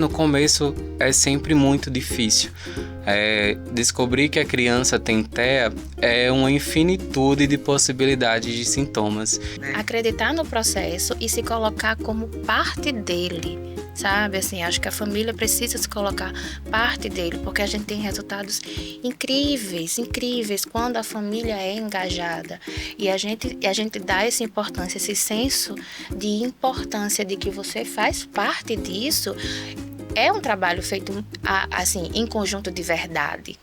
No começo é sempre muito difícil. Descobrir que a criança tem TEA é uma infinitude de possibilidades de sintomas. Acreditar no processo e se colocar como parte dele, sabe? Assim, acho que a família precisa se colocar parte dele, porque a gente tem resultados incríveis, incríveis, quando a família é engajada. E a gente dá essa importância, esse senso de importância de que você faz parte disso. É um trabalho feito, assim, em conjunto de verdade.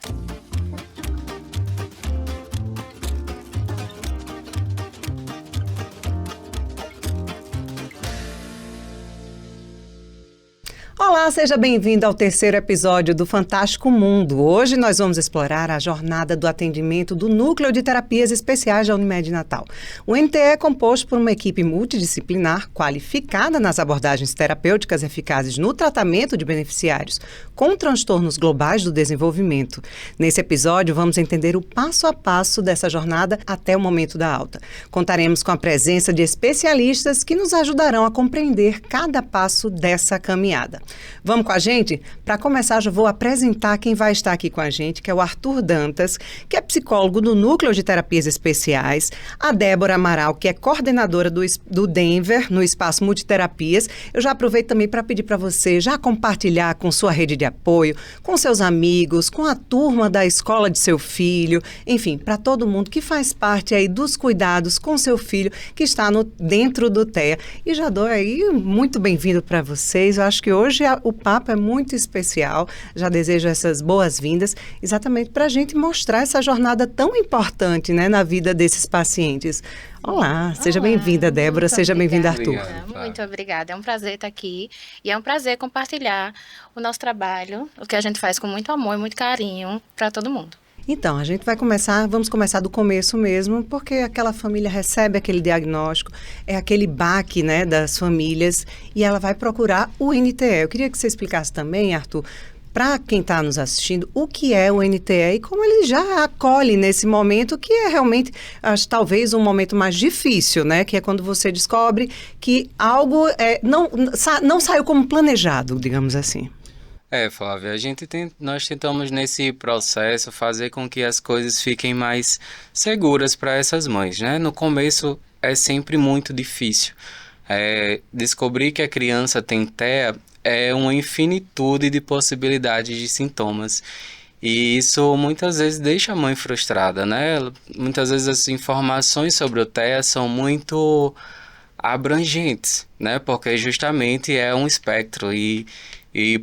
Olá, seja bem-vindo ao terceiro episódio do Fantástico Mundo. Hoje nós vamos explorar a jornada do atendimento do Núcleo de Terapias Especiais da Unimed Natal. O NTE é composto por uma equipe multidisciplinar qualificada nas abordagens terapêuticas eficazes no tratamento de beneficiários com transtornos globais do desenvolvimento. Nesse episódio, vamos entender o passo a passo dessa jornada até o momento da alta. Contaremos com a presença de especialistas que nos ajudarão a compreender cada passo dessa caminhada. Vamos com a gente? Para começar, já vou apresentar quem vai estar aqui com a gente, que é o Arthur Dantas, que é psicólogo do Núcleo de Terapias Especiais, a Débora Amaral, que é coordenadora do Denver, no Espaço Multiterapias. Eu já aproveito também para pedir para você já compartilhar com sua rede de apoio, com seus amigos, com a turma da escola de seu filho, enfim, para todo mundo que faz parte aí dos cuidados com seu filho que está dentro do TEA. E já dou aí muito bem-vindo para vocês. Eu acho que hoje o papo é muito especial, já desejo essas boas-vindas, exatamente para a gente mostrar essa jornada tão importante, né, na vida desses pacientes. Olá, seja bem-vinda, Débora, seja bem-vinda, Arthur. Muito obrigada, é um prazer estar aqui e é um prazer compartilhar o nosso trabalho, o que a gente faz com muito amor e muito carinho para todo mundo. Então, vamos começar do começo mesmo, porque aquela família recebe aquele diagnóstico, é aquele baque, né, das famílias, e ela vai procurar o NTE. Eu queria que você explicasse também, Arthur, para quem está nos assistindo, o que é o NTE e como ele já acolhe nesse momento, que é realmente, acho, talvez um momento mais difícil, né, que é quando você descobre que algo não saiu como planejado, digamos assim. Flávia, nós tentamos nesse processo fazer com que as coisas fiquem mais seguras para essas mães, né? No começo é sempre muito difícil. Descobrir que a criança tem TEA é uma infinitude de possibilidades de sintomas. E isso muitas vezes deixa a mãe frustrada, né? Muitas vezes as informações sobre o TEA são muito abrangentes, né? Porque justamente é um espectro e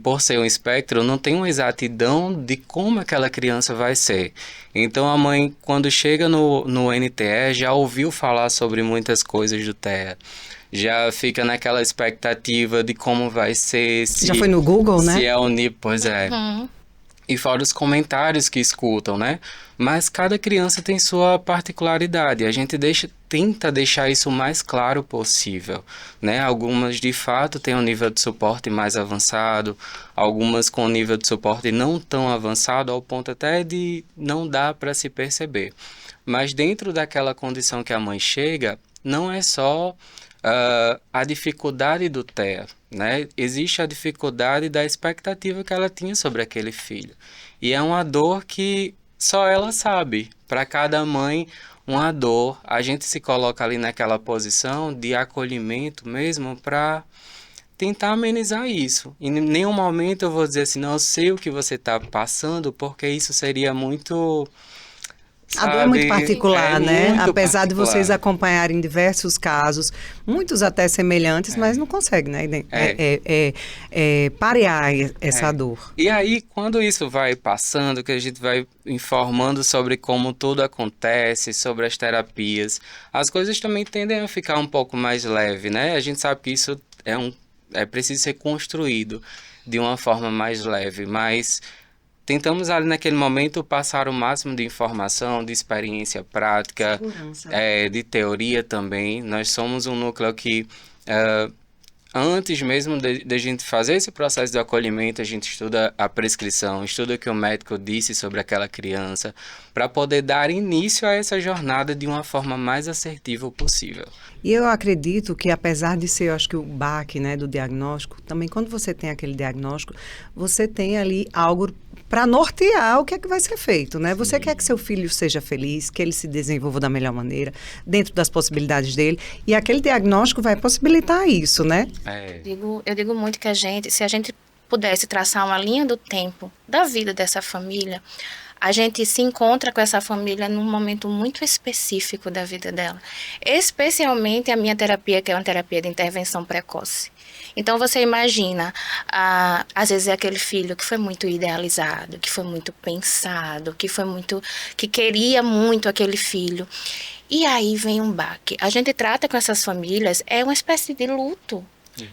por ser um espectro, não tem uma exatidão de como aquela criança vai ser. Então, a mãe, quando chega no NTE, já ouviu falar sobre muitas coisas do TEA. Já fica naquela expectativa de como vai ser. Já foi no Google, né? Se é pois é. Uhum. E fora os comentários que escutam, né? Mas cada criança tem sua particularidade. A gente tenta deixar isso o mais claro possível, né? Algumas, de fato, têm um nível de suporte mais avançado, algumas com um nível de suporte não tão avançado, ao ponto até de não dar para se perceber. Mas dentro daquela condição que a mãe chega, não é só a dificuldade do TEA, né? Existe a dificuldade da expectativa que ela tinha sobre aquele filho. E é uma dor que só ela sabe. Para cada mãe, uma dor. A gente se coloca ali naquela posição de acolhimento mesmo para tentar amenizar isso. E em nenhum momento eu vou dizer assim, não, eu sei o que você está passando, porque isso seria muito... A dor é muito particular, né? Muito Apesar particular. de vocês acompanharem diversos casos, muitos até semelhantes, mas não conseguem, né? Parear essa dor. E aí, quando isso vai passando, que a gente vai informando sobre como tudo acontece, sobre as terapias, as coisas também tendem a ficar um pouco mais leve, né? A gente sabe que isso é preciso ser construído de uma forma mais leve, mas... Tentamos ali naquele momento passar o máximo de informação, de experiência prática, de teoria também. Nós somos um núcleo que antes mesmo de a gente fazer esse processo de acolhimento, a gente estuda a prescrição, estuda o que o médico disse sobre aquela criança, para poder dar início a essa jornada de uma forma mais assertiva possível. E eu acredito que, apesar de ser, eu acho que o baque, né, do diagnóstico, também quando você tem aquele diagnóstico, você tem ali algo para nortear o que é que vai ser feito, né? Você quer que seu filho seja feliz, que ele se desenvolva da melhor maneira, dentro das possibilidades dele, e aquele diagnóstico vai possibilitar isso, né? Eu digo muito que se a gente pudesse traçar uma linha do tempo da vida dessa família, a gente se encontra com essa família num momento muito específico da vida dela. Especialmente a minha terapia, que é uma terapia de intervenção precoce. Então, você imagina, às vezes é aquele filho que foi muito idealizado, que foi muito pensado, que queria muito aquele filho. E aí vem um baque. A gente trata com essas famílias, é uma espécie de luto.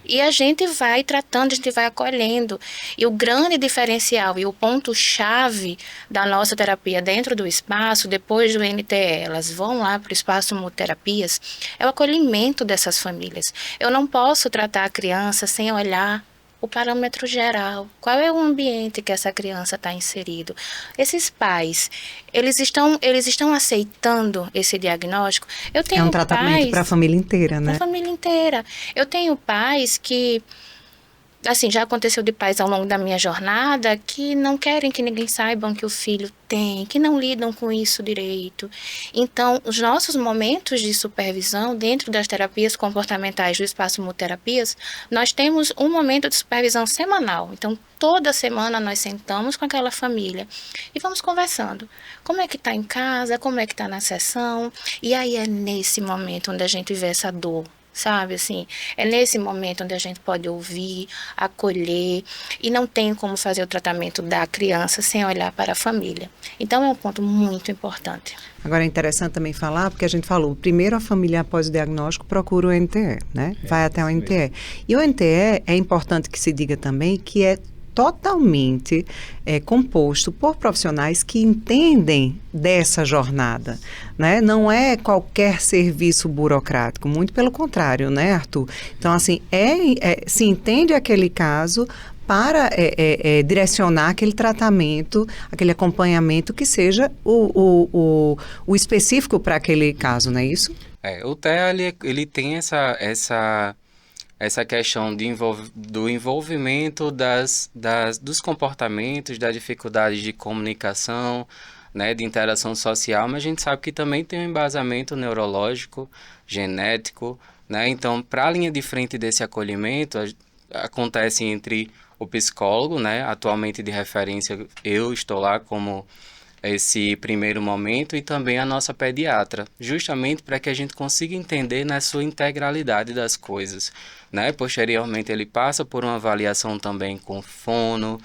E a gente vai tratando, a gente vai acolhendo. E o grande diferencial e o ponto-chave da nossa terapia dentro do espaço, depois do NTE, elas vão lá para o espaço Multiterapias, é o acolhimento dessas famílias. Eu não posso tratar a criança sem olhar o parâmetro geral. Qual é o ambiente que essa criança está inserido? Esses pais, eles estão aceitando esse diagnóstico? Eu tenho um tratamento para a família inteira, né? Para a família inteira. Eu tenho pais que, assim, já aconteceu de pais ao longo da minha jornada que não querem que ninguém saiba que o filho tem, que não lidam com isso direito. Então, os nossos momentos de supervisão dentro das terapias comportamentais do espaço Multiterapias, nós temos um momento de supervisão semanal. Então, toda semana nós sentamos com aquela família e vamos conversando. Como é que está em casa? Como é que está na sessão? E aí é nesse momento onde a gente vê essa dor. Sabe, assim, é nesse momento onde a gente pode ouvir, acolher, e não tem como fazer o tratamento da criança sem olhar para a família. Então, é um ponto muito importante. Agora, é interessante também falar, porque a gente falou, primeiro a família após o diagnóstico procura o NTE, né? Vai até o NTE. E o NTE, é importante que se diga também que é totalmente composto por profissionais que entendem dessa jornada, né? Não é qualquer serviço burocrático, muito pelo contrário, né, Arthur? Então, assim, se entende aquele caso para direcionar aquele tratamento, aquele acompanhamento que seja o específico para aquele caso, não é isso? O TEA, ele tem essa questão do envolvimento dos comportamentos, da dificuldade de comunicação, né, de interação social, mas a gente sabe que também tem um embasamento neurológico, genético, né? Então, para a linha de frente desse acolhimento, acontece entre o psicólogo, né, atualmente de referência, eu estou lá como esse primeiro momento, e também a nossa pediatra, justamente para que a gente consiga entender na sua integralidade das coisas, né? Posteriormente ele passa por uma avaliação também com fono,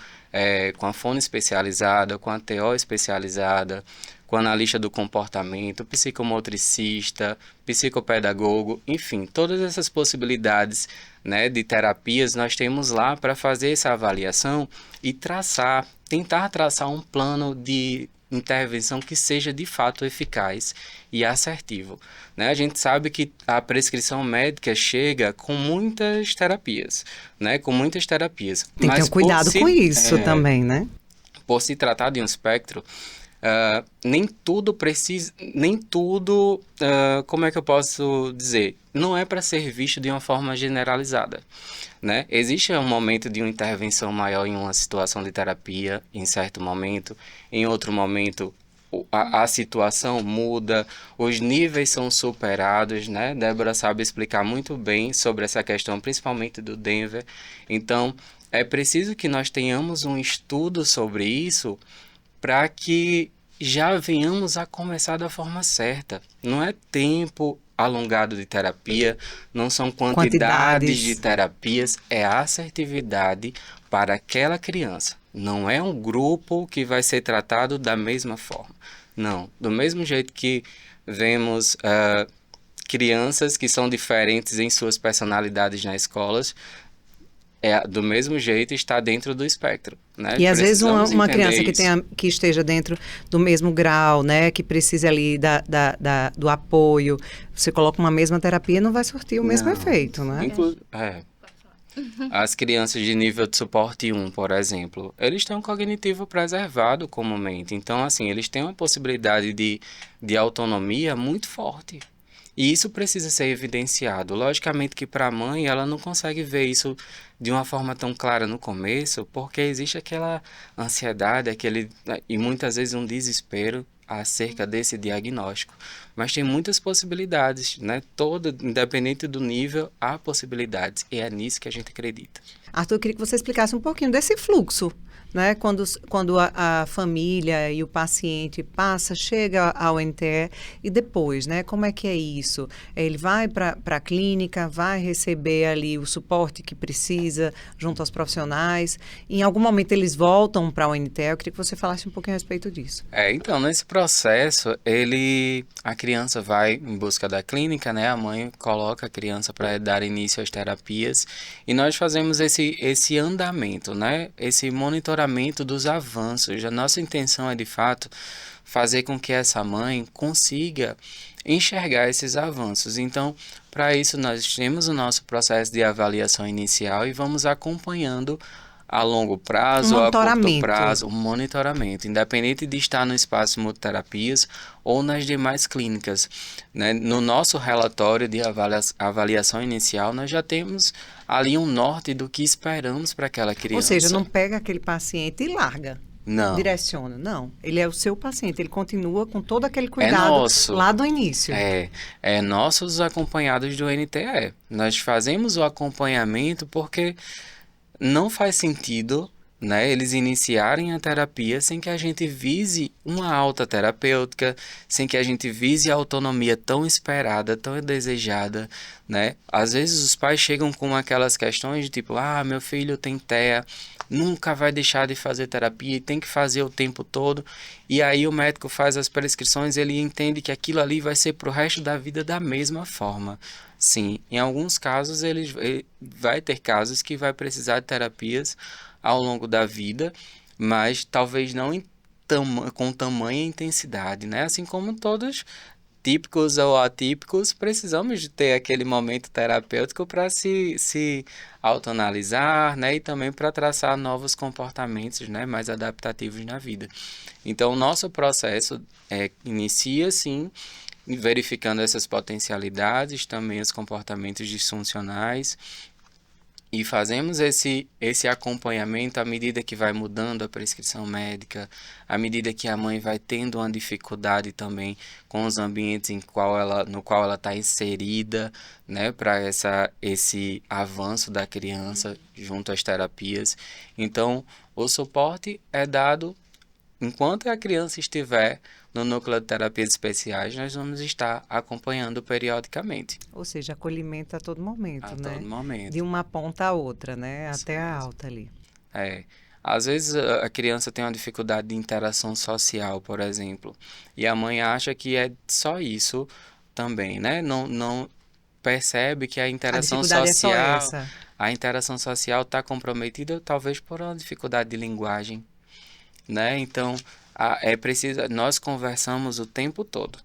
com a fono especializada, com a TO especializada, com a analista do comportamento, psicomotricista, psicopedagogo, enfim, todas essas possibilidades, né, de terapias nós temos lá para fazer essa avaliação e tentar traçar um plano de intervenção que seja de fato eficaz e assertivo, né? A gente sabe que a prescrição médica chega com muitas terapias, né? Tem que ter um cuidado com isso também, né? Por se tratar de um espectro, nem tudo, como é que eu posso dizer? Não é para ser visto de uma forma generalizada, né? Existe um momento de uma intervenção maior em uma situação de terapia, em certo momento, em outro momento a situação muda, os níveis são superados, né? Débora sabe explicar muito bem sobre essa questão, principalmente do Denver. Então, é preciso que nós tenhamos um estudo sobre isso para que já venhamos a começar da forma certa. Não é tempo alongado de terapia, não são quantidades de terapias, é assertividade para aquela criança. Não é um grupo que vai ser tratado da mesma forma. Não, do mesmo jeito que vemos crianças que são diferentes em suas personalidades nas escolas, do mesmo jeito está dentro do espectro, né? E às vezes uma criança que esteja dentro do mesmo grau, né, que precise ali do apoio, você coloca uma mesma terapia, não vai surtir o mesmo efeito, né? As crianças de nível de suporte 1, por exemplo, eles têm um cognitivo preservado comumente. Então, assim, eles têm uma possibilidade de autonomia muito forte. E isso precisa ser evidenciado. Logicamente que para a mãe, ela não consegue ver isso de uma forma tão clara no começo, porque existe aquela ansiedade, e muitas vezes um desespero acerca desse diagnóstico. Mas tem muitas possibilidades, né? Independente do nível, há possibilidades. E é nisso que a gente acredita. Arthur, eu queria que você explicasse um pouquinho desse fluxo, né? Quando a família e o paciente chega ao NTE e depois, né? Como é que é isso? Ele vai para a clínica, vai receber ali o suporte que precisa junto aos profissionais. Em algum momento eles voltam para o NTE. Eu queria que você falasse um pouquinho a respeito disso. Então, nesse processo, a criança vai em busca da clínica, né? A mãe coloca a criança para dar início às terapias e nós fazemos esse andamento, né? Esse monitoramento dos avanços. A nossa intenção é, de fato, fazer com que essa mãe consiga enxergar esses avanços. Então, para isso, nós temos o nosso processo de avaliação inicial e vamos acompanhando a longo prazo, a curto prazo, um monitoramento, independente de estar no espaço multiterapias ou nas demais clínicas, né? No nosso relatório de avaliação inicial, nós já temos ali um norte do que esperamos para aquela criança. Ou seja, não pega aquele paciente e larga. Não. Direciona, não. Ele é o seu paciente, ele continua com todo aquele cuidado lá do início. É nossos acompanhados do NTE. Nós fazemos o acompanhamento porque não faz sentido, né, eles iniciarem a terapia sem que a gente vise uma alta terapêutica, sem que a gente vise a autonomia tão esperada, tão desejada, né? Às vezes os pais chegam com aquelas questões de tipo, meu filho tem TEA, nunca vai deixar de fazer terapia e tem que fazer o tempo todo. E aí o médico faz as prescrições, ele entende que aquilo ali vai ser pro resto da vida da mesma forma. Sim, em alguns casos ele vai ter casos que vai precisar de terapias ao longo da vida, mas talvez não com tamanha intensidade, né? Assim como todos, típicos ou atípicos, precisamos de ter aquele momento terapêutico para se autoanalisar, né? E também para traçar novos comportamentos, né? Mais adaptativos na vida. Então, o nosso processo inicia, sim, verificando essas potencialidades, também os comportamentos disfuncionais, e fazemos esse acompanhamento à medida que vai mudando a prescrição médica, à medida que a mãe vai tendo uma dificuldade também com os ambientes no qual ela está inserida, né, para esse avanço da criança junto às terapias. Então, o suporte é dado enquanto a criança estiver no núcleo de terapias especiais, nós vamos estar acompanhando periodicamente. Ou seja, acolhimento a todo momento, né? A todo momento. De uma ponta a outra, né? Até a alta ali. Às vezes a criança tem uma dificuldade de interação social, por exemplo, e a mãe acha que é só isso também, né? Não percebe que a interação social, a interação social está comprometida talvez por uma dificuldade de linguagem, né? Então, é preciso, nós conversamos o tempo todo.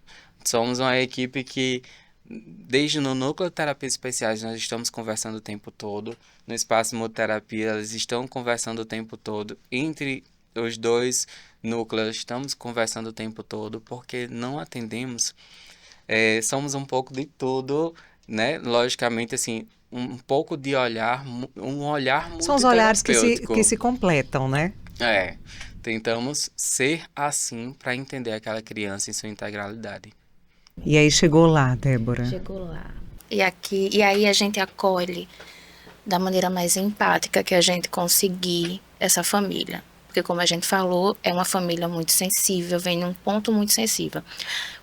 Somos uma equipe que, desde no núcleo de terapias especiais, nós estamos conversando o tempo todo. No espaço multiterapia, eles estão conversando o tempo todo. Entre os dois núcleos, estamos conversando o tempo todo, porque não atendemos. Somos um pouco de tudo, né? Logicamente, assim, um pouco de olhar, um olhar multiterapêutico. São os olhares que se completam, né? Tentamos ser assim para entender aquela criança em sua integralidade. E aí chegou lá, Débora? Chegou lá. E aí a gente acolhe da maneira mais empática que a gente conseguir essa família. Porque, como a gente falou, é uma família muito sensível, vem num ponto muito sensível.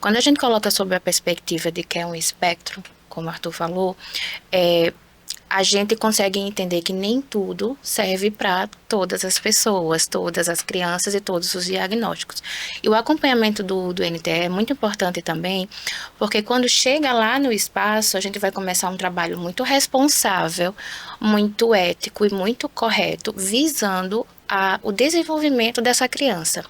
Quando a gente coloca sob a perspectiva de que é um espectro, como o Arthur falou, a gente consegue entender que nem tudo serve para todas as pessoas, todas as crianças e todos os diagnósticos. E o acompanhamento do NTE é muito importante também, porque quando chega lá no espaço, a gente vai começar um trabalho muito responsável, muito ético e muito correto, visando o desenvolvimento dessa criança.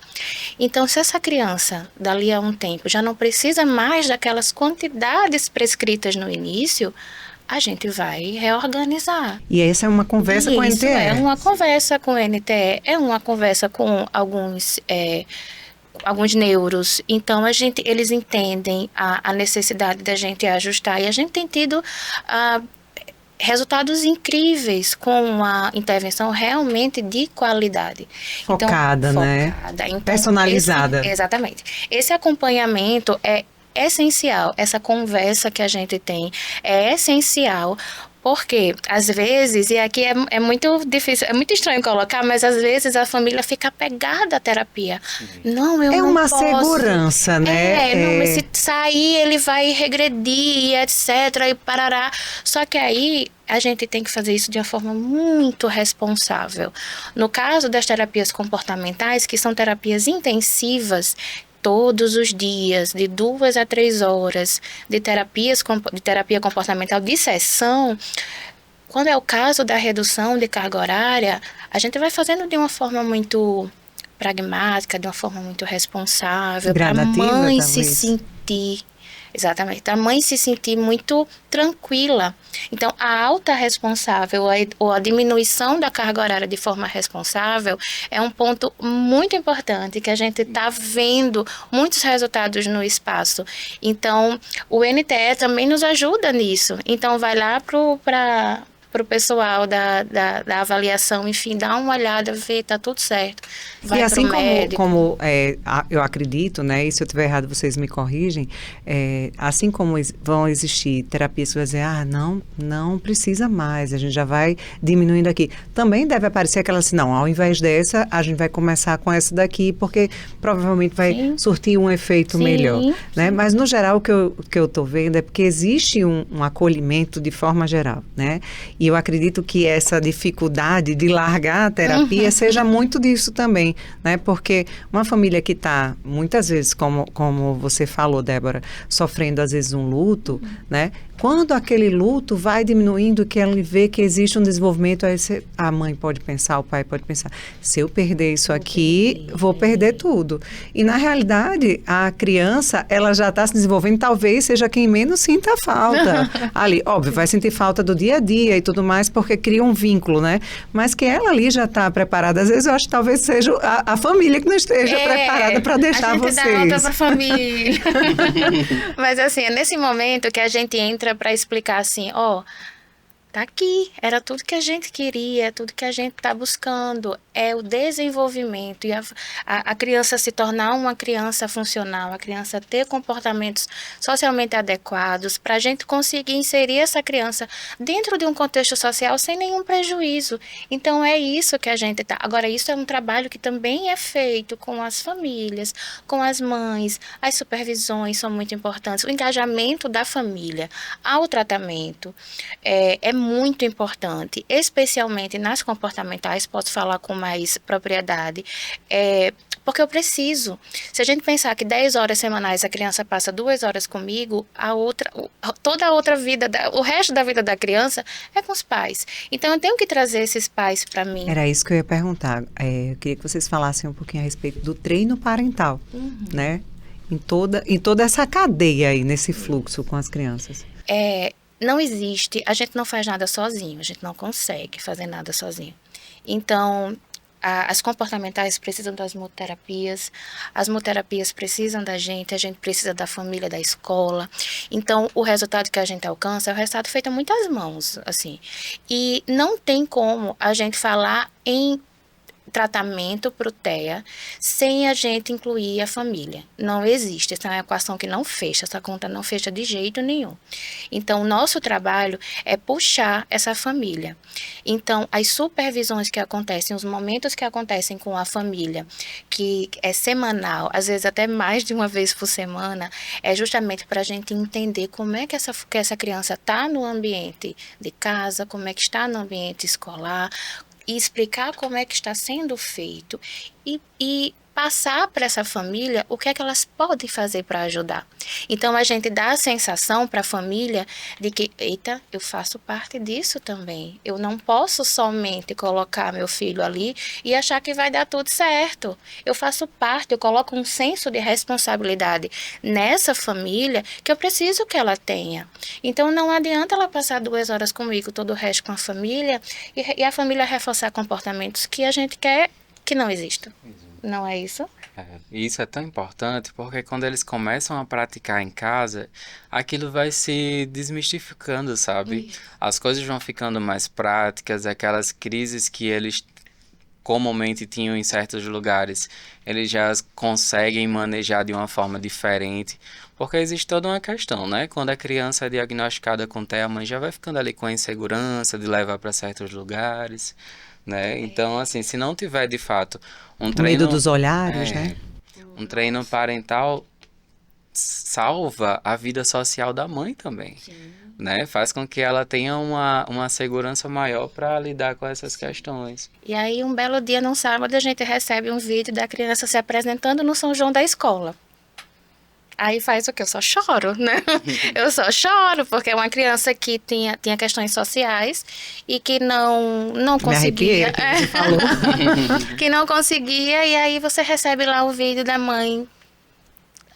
Então, se essa criança, dali a um tempo, já não precisa mais daquelas quantidades prescritas no início, a gente vai reorganizar. E essa é uma conversa com o NTE? É uma conversa com o NTE, é uma conversa com alguns neuros. Então, eles entendem a necessidade da gente ajustar. E a gente tem tido resultados incríveis com a intervenção realmente de qualidade. Focada, né? Então, personalizada. Exatamente. Esse acompanhamento é essencial. Essa conversa que a gente tem é essencial. Porque, às vezes, e aqui é muito difícil, é muito estranho colocar, mas às vezes a família fica apegada à terapia. Não, eu não posso. É uma segurança, né? Não, mas se sair ele vai regredir, etc, e parará. Só que aí a gente tem que fazer isso de uma forma muito responsável. No caso das terapias comportamentais, que são terapias intensivas, todos os dias, de 2 a 3 horas de terapia comportamental de sessão, quando é o caso da redução de carga horária, a gente vai fazendo de uma forma muito pragmática, de uma forma muito responsável, para a mãe se sentir. Exatamente, a mãe se sentir muito tranquila. Então, a alta responsável ou a diminuição da carga horária de forma responsável é um ponto muito importante que a gente está vendo muitos resultados no espaço. Então, o NTE também nos ajuda nisso. Então, vai lá para o pessoal da avaliação, enfim, dá uma olhada, vê, tá tudo certo. Vai e assim como eu acredito, né, e se eu estiver errado vocês me corrigem, assim como vão existir terapias que vão dizer, não precisa mais, a gente já vai diminuindo aqui. Também deve aparecer aquela assim, não, ao invés dessa, a gente vai começar com essa daqui, porque provavelmente vai surtir um efeito melhor. Né? Mas, no geral, o que eu estou vendo é porque existe um acolhimento de forma geral, né? E eu acredito que essa dificuldade de largar a terapia seja muito disso também, né? Porque uma família que está, muitas vezes, como você falou, Débora, sofrendo às vezes um luto, né? Quando aquele luto vai diminuindo, que ele vê que existe um desenvolvimento, aí a mãe pode pensar, o pai pode pensar, se eu perder isso aqui, vou perder tudo. E, na realidade, a criança, ela já está se desenvolvendo, talvez seja quem menos sinta falta. Ali, óbvio, vai sentir falta do dia a dia e tudo mais, porque cria um vínculo, né? Mas que ela ali já está preparada. Às vezes, eu acho que talvez seja a família que não esteja preparada para deixar vocês. A gente dá nota para a família. Mas, assim, é nesse momento que a gente entra para explicar assim, tá aqui, era tudo que a gente queria, tudo que a gente está buscando, é o desenvolvimento e a criança se tornar uma criança funcional, a criança ter comportamentos socialmente adequados, para a gente conseguir inserir essa criança dentro de um contexto social sem nenhum prejuízo. Então, é isso que a gente tá. Agora, isso é um trabalho que também é feito com as famílias, com as mães, as supervisões são muito importantes, o engajamento da família ao tratamento é muito importante, especialmente nas comportamentais, posso falar com mais propriedade, porque eu preciso. Se a gente pensar que 10 horas semanais a criança passa 2 horas comigo, toda a outra vida, o resto da vida da criança é com os pais. Então, eu tenho que trazer esses pais para mim. Era isso que eu ia perguntar. Eu queria que vocês falassem um pouquinho a respeito do treino parental, né? Em toda essa cadeia aí, nesse fluxo com as crianças. Não existe, a gente não faz nada sozinho, a gente não consegue fazer nada sozinho. Então, as comportamentais precisam das muterapias, as muterapias precisam da gente, a gente precisa da família, da escola. Então, o resultado que a gente alcança é o resultado feito a muitas mãos, assim. E não tem como a gente falar em tratamento para o TEA sem a gente incluir a família. Não existe, essa é uma equação que não fecha, essa conta não fecha de jeito nenhum. Então, o nosso trabalho é puxar essa família. Então, as supervisões que acontecem, os momentos que acontecem com a família, que é semanal, às vezes até mais de uma vez por semana, é justamente para a gente entender como é que essa criança está no ambiente de casa, como é que está no ambiente escolar, e explicar como é que está sendo feito e passar para essa família o que é que elas podem fazer para ajudar. Então, a gente dá a sensação para a família de que, eita, eu faço parte disso também. Eu não posso somente colocar meu filho ali e achar que vai dar tudo certo. Eu faço parte, eu coloco um senso de responsabilidade nessa família que eu preciso que ela tenha. Então, não adianta ela passar 2 horas comigo, todo o resto com a família, e a família reforçar comportamentos que a gente quer que não existam. Não é isso? E isso é tão importante porque quando eles começam a praticar em casa, aquilo vai se desmistificando, sabe? As coisas vão ficando mais práticas, aquelas crises que eles comumente tinham em certos lugares, eles já conseguem manejar de uma forma diferente, porque existe toda uma questão, né? Quando a criança é diagnosticada com TEA, a mãe já vai ficando ali com a insegurança de levar para certos lugares, né? Então, assim, se não tiver de fato um O treino, medo dos olhares, né? um treino parental salva a vida social da mãe também, né? Faz com que ela tenha uma segurança maior para lidar com essas questões. E aí, um belo dia, num sábado, a gente recebe um vídeo da criança se apresentando no São João da escola. Aí faz o quê? Eu só choro, né? Eu só choro, porque é uma criança que tinha questões sociais e que não conseguia. Me falou. Que não conseguia, e aí você recebe lá o vídeo da mãe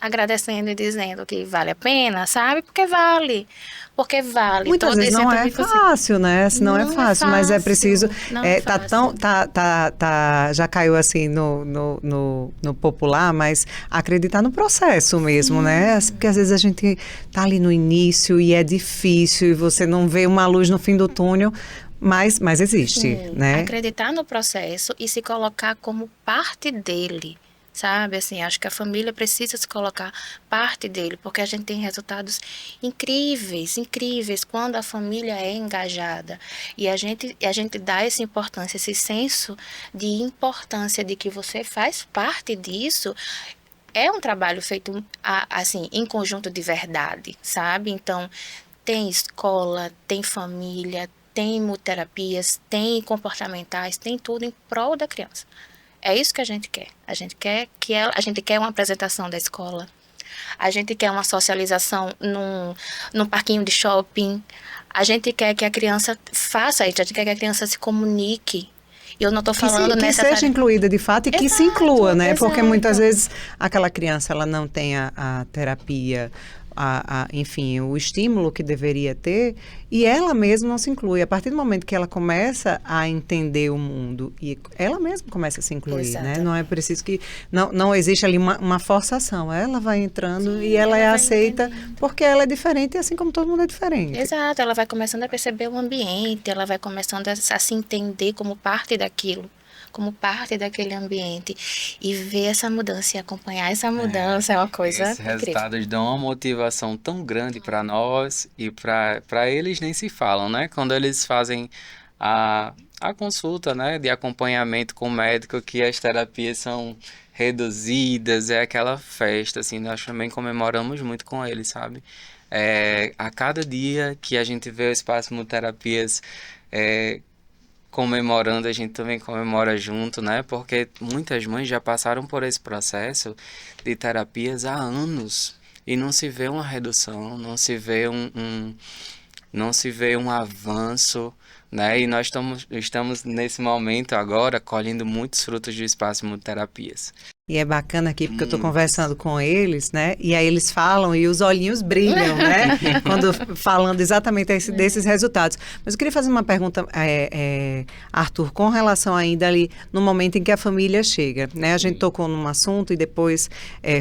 agradecendo e dizendo que vale a pena, sabe? Porque vale. Porque vale. Muitas todo vezes esse não é fácil, né? Não é fácil, mas é preciso. Já caiu assim no popular, mas acreditar no processo mesmo, né? Porque às vezes a gente tá ali no início e é difícil e você não vê uma luz no fim do túnel. Mas existe, né? Acreditar no processo e se colocar como parte dele. Sabe, assim, acho que a família precisa se colocar parte dele, porque a gente tem resultados incríveis quando a família é engajada. E a gente dá essa importância, esse senso de importância de que você faz parte disso. É um trabalho feito, assim, em conjunto de verdade, sabe? Então, tem escola, tem família, tem terapias, tem comportamentais, tem tudo em prol da criança. É isso que a gente quer. A gente quer uma apresentação da escola. A gente quer uma socialização num parquinho de shopping. A gente quer que a criança faça isso. A gente quer que a criança se comunique. E eu não estou falando que seja incluída de fato e que se inclua, né? Porque muitas vezes aquela criança ela não tem a terapia, enfim, o estímulo que deveria ter, e ela mesma não se inclui. A partir do momento que ela começa a entender o mundo, e ela mesma começa a se incluir, né? Não é preciso que... Não existe ali uma forçação. Ela vai entrando e ela é aceita porque ela é diferente, assim como todo mundo é diferente. Exato. Ela vai começando a perceber o ambiente, ela vai começando a se entender como parte daquilo, como parte daquele ambiente, e ver essa mudança e acompanhar essa mudança é uma coisa Esses incrível. resultados dão uma motivação tão grande para nós e para eles nem se falam, né? Quando eles fazem a consulta, né, de acompanhamento com o médico, que as terapias são reduzidas, é aquela festa, assim, nós também comemoramos muito com eles, sabe? A cada dia que a gente vê o Espaço Muterapias comemorando, a gente também comemora junto, né? Porque muitas mães já passaram por esse processo de terapias há anos e não se vê uma redução, não se vê um avanço, né? E nós estamos nesse momento agora colhendo muitos frutos do Espaço Muterapias. E é bacana aqui porque eu estou conversando com eles, né? E aí eles falam e os olhinhos brilham, né? Quando falando exatamente desses resultados. Mas eu queria fazer uma pergunta, Arthur, com relação ainda ali no momento em que a família chega, né? A gente tocou num assunto e depois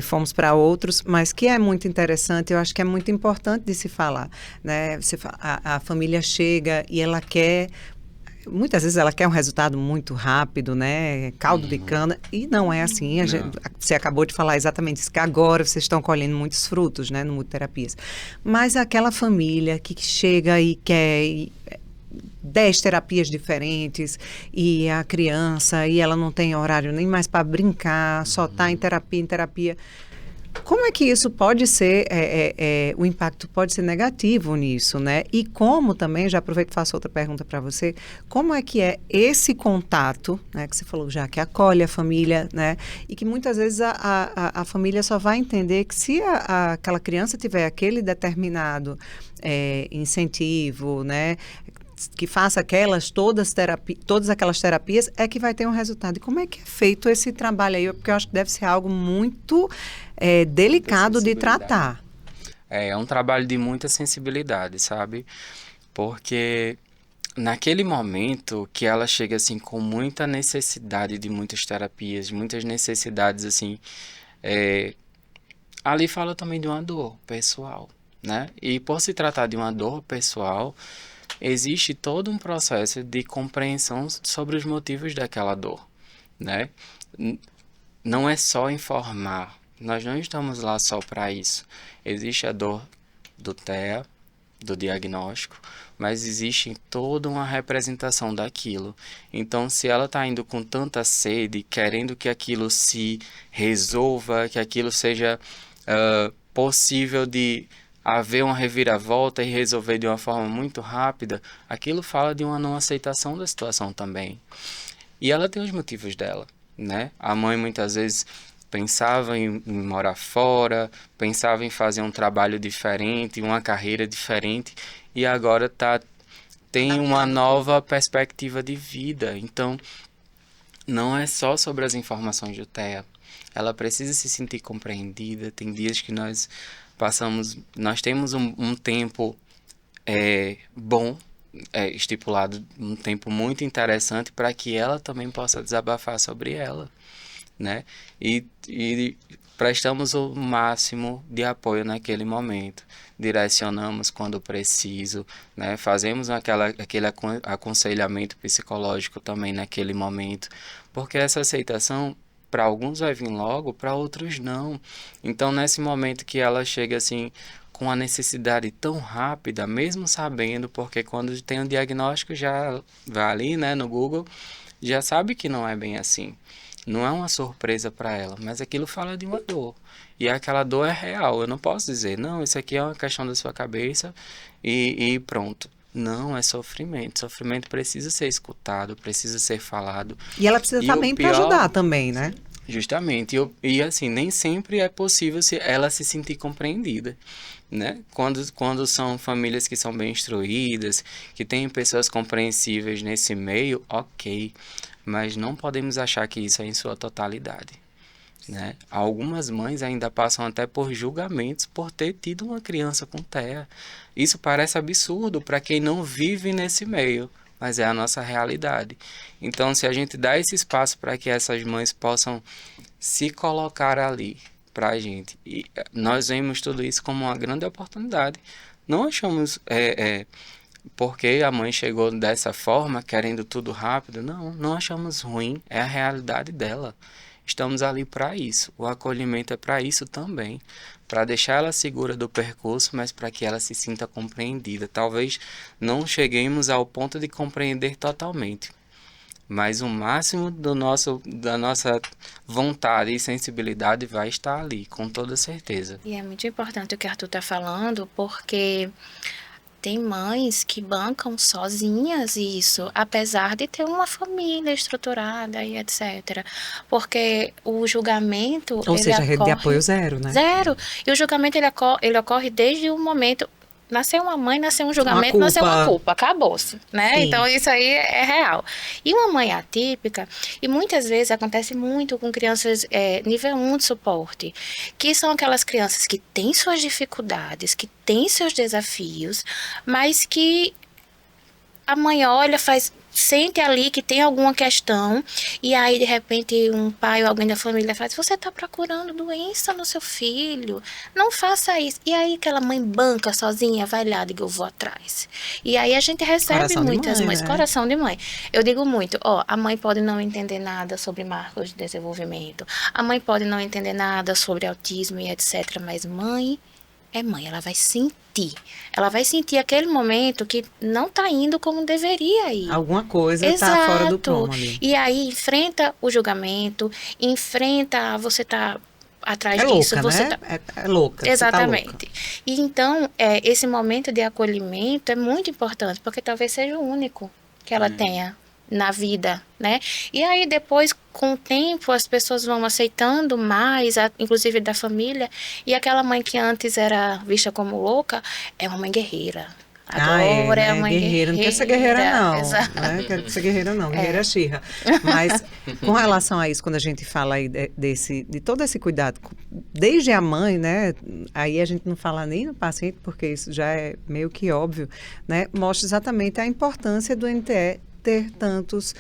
fomos para outros, mas que é muito interessante, eu acho que é muito importante de se falar, né? A família chega e ela quer... Muitas vezes ela quer um resultado muito rápido, né? Caldo de cana. E não é assim. Você acabou de falar exatamente isso, que agora vocês estão colhendo muitos frutos, né? No Muterapias. Mas aquela família que chega e quer 10 terapias diferentes, e a criança, e ela não tem horário nem mais para brincar, só está em terapia. Como é que isso pode ser, o impacto pode ser negativo nisso, né? E como também, já aproveito e faço outra pergunta para você, como é que é esse contato, né, que você falou já, que acolhe a família, né? E que muitas vezes a família só vai entender que se aquela criança tiver aquele determinado incentivo, né? Que faça todas aquelas terapias, é que vai ter um resultado. E como é que é feito esse trabalho aí? Porque eu acho que deve ser algo muito delicado de tratar. É um trabalho de muita sensibilidade, sabe? Porque naquele momento que ela chega assim com muita necessidade de muitas terapias, muitas necessidades assim, ali fala também de uma dor pessoal, né? E por se tratar de uma dor pessoal, existe todo um processo de compreensão sobre os motivos daquela dor, né? Não é só informar, nós não estamos lá só para isso. Existe a dor do TEA, do diagnóstico, mas existe toda uma representação daquilo. Então, se ela está indo com tanta sede, querendo que aquilo se resolva, que aquilo seja possível de haver uma reviravolta e resolver de uma forma muito rápida, aquilo fala de uma não aceitação da situação também. E ela tem os motivos dela, né? A mãe muitas vezes pensava em morar fora, pensava em fazer um trabalho diferente, uma carreira diferente, e agora tem uma nova perspectiva de vida. Então, não é só sobre as informações do TEA. Ela precisa se sentir compreendida. Tem dias que nós temos um tempo bom, estipulado, um tempo muito interessante para que ela também possa desabafar sobre ela, né? E prestamos o máximo de apoio naquele momento, direcionamos quando preciso, né? Fazemos aquele aconselhamento psicológico também naquele momento, porque essa aceitação para alguns vai vir logo, para outros não. Então, nesse momento que ela chega assim com a necessidade tão rápida, mesmo sabendo, porque quando tem um diagnóstico já vai ali, né, no Google, já sabe que não é bem assim. Não é uma surpresa para ela, mas aquilo fala de uma dor. E aquela dor é real. Eu não posso dizer, não, isso aqui é uma questão da sua cabeça e pronto. Não, é sofrimento. Sofrimento precisa ser escutado, precisa ser falado. E ela precisa estar bem para ajudar também, né? Justamente. E assim, nem sempre é possível ela se sentir compreendida, né? Quando são famílias que são bem instruídas, que têm pessoas compreensíveis nesse meio, ok. Mas não podemos achar que isso é em sua totalidade, né? Algumas mães ainda passam até por julgamentos por ter tido uma criança com TEA. Isso parece absurdo para quem não vive nesse meio, mas é a nossa realidade. Então, se a gente dá esse espaço para que essas mães possam se colocar ali para a gente, e nós vemos tudo isso como uma grande oportunidade. Não achamos porque a mãe chegou dessa forma, querendo tudo rápido. Não achamos ruim, é a realidade dela. Estamos ali para isso. O acolhimento é para isso também, para deixar ela segura do percurso, mas para que ela se sinta compreendida. Talvez não cheguemos ao ponto de compreender totalmente, mas o máximo da nossa vontade e sensibilidade vai estar ali, com toda certeza. E é muito importante o que Arthur está falando, porque tem mães que bancam sozinhas isso, apesar de ter uma família estruturada e etc. Porque o julgamento... Ou seja, a rede de apoio zero, né? Zero. E o julgamento ele ocorre desde o momento... Nasceu uma mãe, nasceu um julgamento, nasceu uma culpa, acabou-se, né? Sim. Então, isso aí é real. E uma mãe atípica, e muitas vezes acontece muito com crianças nível 1 de suporte, que são aquelas crianças que têm suas dificuldades, que têm seus desafios, mas que a mãe olha, sente ali que tem alguma questão, e aí de repente um pai ou alguém da família faz: você está procurando doença no seu filho, não faça isso. E aí aquela mãe banca sozinha, vai lá, diga, eu vou atrás. E aí a gente recebe coração muitas mães, coração de mãe. Eu digo muito, a mãe pode não entender nada sobre marcos de desenvolvimento, a mãe pode não entender nada sobre autismo e etc, mas mãe é mãe, ela vai sentir aquele momento que não está indo como deveria ir. Alguma coisa está fora do prumo ali. E aí enfrenta o julgamento, enfrenta você tá atrás é disso. Louca, Você né? tá... É louca. Exatamente. Você tá louca. E então, esse momento de acolhimento é muito importante, porque talvez seja o único que ela tenha na vida, né? E aí depois, com o tempo, as pessoas vão aceitando mais, inclusive da família, e aquela mãe que antes era vista como louca, é uma mãe guerreira. Agora é a né? mãe Guerreira. Não quer ser guerreira, não. Exato. Né? Quer ser guerreira, não. Guerreira é Xirra. Mas, com relação a isso, quando a gente fala aí de todo esse cuidado, desde a mãe, né? Aí a gente não fala nem no paciente, porque isso já é meio que óbvio, né? Mostra exatamente a importância do NTE ter tantos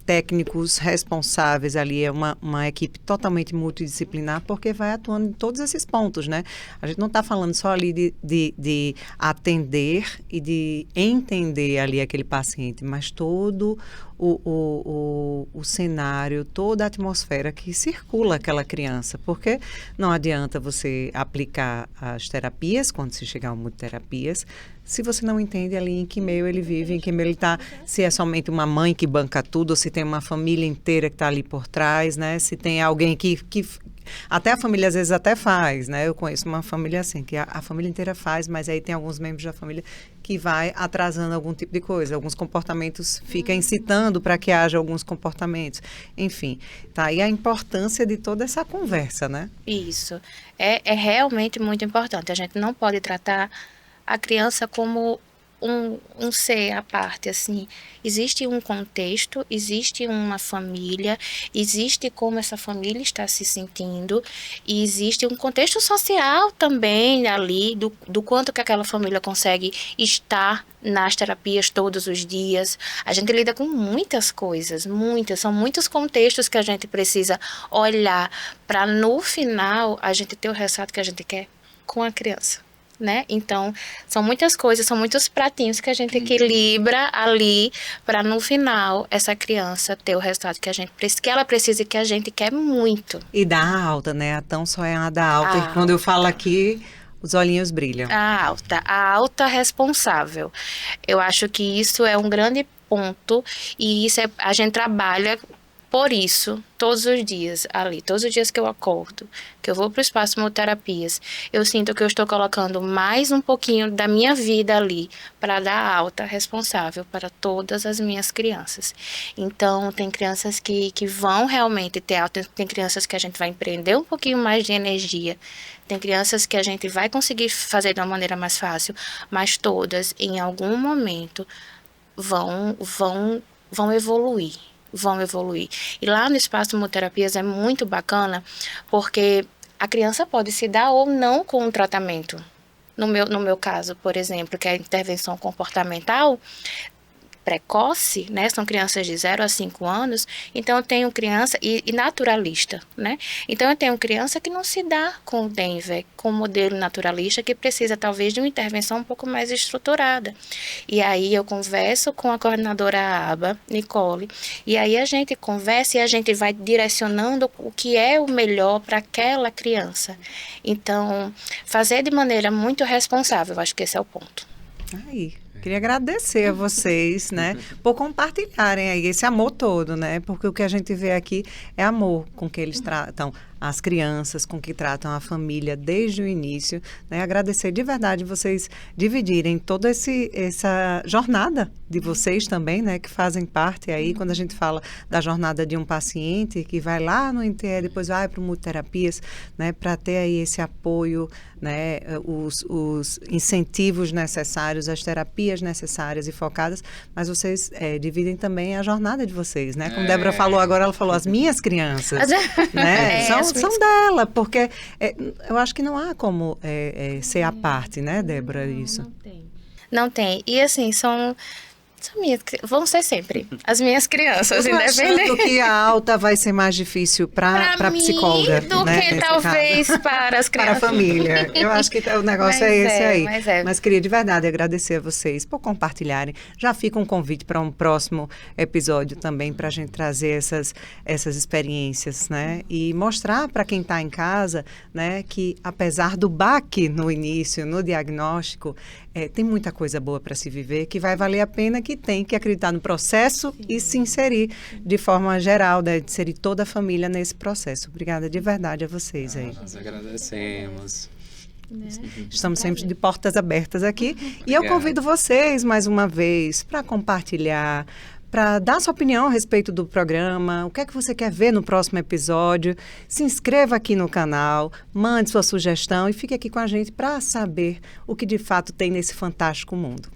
técnicos responsáveis ali, é uma equipe totalmente multidisciplinar, porque vai atuando em todos esses pontos, né? A gente não está falando só ali de atender e de entender ali aquele paciente, mas todo o cenário, toda a atmosfera que circula aquela criança, porque não adianta você aplicar as terapias, quando se chegar ao multiterapias, se você não entende ali em que meio ele vive, em que meio ele está, se é somente uma mãe que banca tudo, ou se tem uma família inteira que está ali por trás, né? Se tem alguém que até a família às vezes até faz, né? Eu conheço uma família assim, que a família inteira faz, mas aí tem alguns membros da família que vai atrasando algum tipo de coisa, alguns comportamentos, fica incitando para que haja alguns comportamentos. Enfim, tá aí a importância de toda essa conversa, né? Isso. É realmente muito importante. A gente não pode tratar a criança como um ser à parte, assim. Existe um contexto, existe uma família, existe como essa família está se sentindo, e existe um contexto social também ali, do quanto que aquela família consegue estar nas terapias todos os dias. A gente lida com muitas coisas, são muitos contextos que a gente precisa olhar para no final a gente ter o resultado que a gente quer com a criança. Né? Então, são muitas coisas, são muitos pratinhos que a gente equilibra ali para no final essa criança ter o resultado que ela precisa e que a gente quer muito. E da alta, né? A tão sonhada alta. E quando eu falo aqui, os olhinhos brilham. A alta responsável. Eu acho que isso é um grande ponto e isso a gente trabalha por isso, todos os dias ali, todos os dias que eu acordo, que eu vou para o espaço Multiterapias, eu sinto que eu estou colocando mais um pouquinho da minha vida ali para dar alta responsável para todas as minhas crianças. Então, tem crianças que vão realmente ter alta, tem crianças que a gente vai empreender um pouquinho mais de energia, tem crianças que a gente vai conseguir fazer de uma maneira mais fácil, mas todas, em algum momento, vão evoluir. E lá no Espaço Multiterapias é muito bacana, porque a criança pode se dar ou não com o tratamento. No meu caso, por exemplo, que é a intervenção comportamental precoce, né? São crianças de 0 a 5 anos, então eu tenho criança, e naturalista, né? Então eu tenho criança que não se dá com o Denver, com o modelo naturalista, que precisa talvez de uma intervenção um pouco mais estruturada. E aí eu converso com a coordenadora ABA, Nicole, e aí a gente conversa e a gente vai direcionando o que é o melhor para aquela criança. Então, fazer de maneira muito responsável, acho que esse é o ponto. Aí. Queria agradecer a vocês, né, por compartilharem aí esse amor todo, né, porque o que a gente vê aqui é amor com que eles tratam as crianças, com que tratam a família desde o início, né, agradecer de verdade vocês dividirem toda essa jornada de vocês também, né, que fazem parte aí, quando a gente fala da jornada de um paciente que vai lá no NTE, depois vai para o Multiterapias, né, para ter aí esse apoio, né, os incentivos necessários, as terapias necessárias e focadas, mas vocês dividem também a jornada de vocês, né? Como Débora falou agora, ela falou as minhas crianças, né? São dela, porque eu acho que não há como ser à parte, né, Débora, isso? Não tem. E assim, vão ser sempre as minhas crianças, independente. Achando que a alta vai ser mais difícil para psicóloga, do né, que talvez para as crianças. Para a família. Eu acho que o negócio é esse aí. Mas queria de verdade agradecer a vocês por compartilharem. Já fica um convite para um próximo episódio também, para a gente trazer essas experiências, né? E mostrar para quem está em casa, né, que apesar do baque no início, no diagnóstico, tem muita coisa boa para se viver, que vai valer a pena, que que tem que acreditar no processo e se inserir de forma geral, né, de inserir toda a família nesse processo. Obrigada de verdade a vocês aí. Nós agradecemos. Né? Estamos sempre de portas abertas aqui. E eu convido vocês, mais uma vez, para compartilhar, para dar sua opinião a respeito do programa, o que é que você quer ver no próximo episódio. Se inscreva aqui no canal, mande sua sugestão e fique aqui com a gente para saber o que de fato tem nesse fantástico mundo.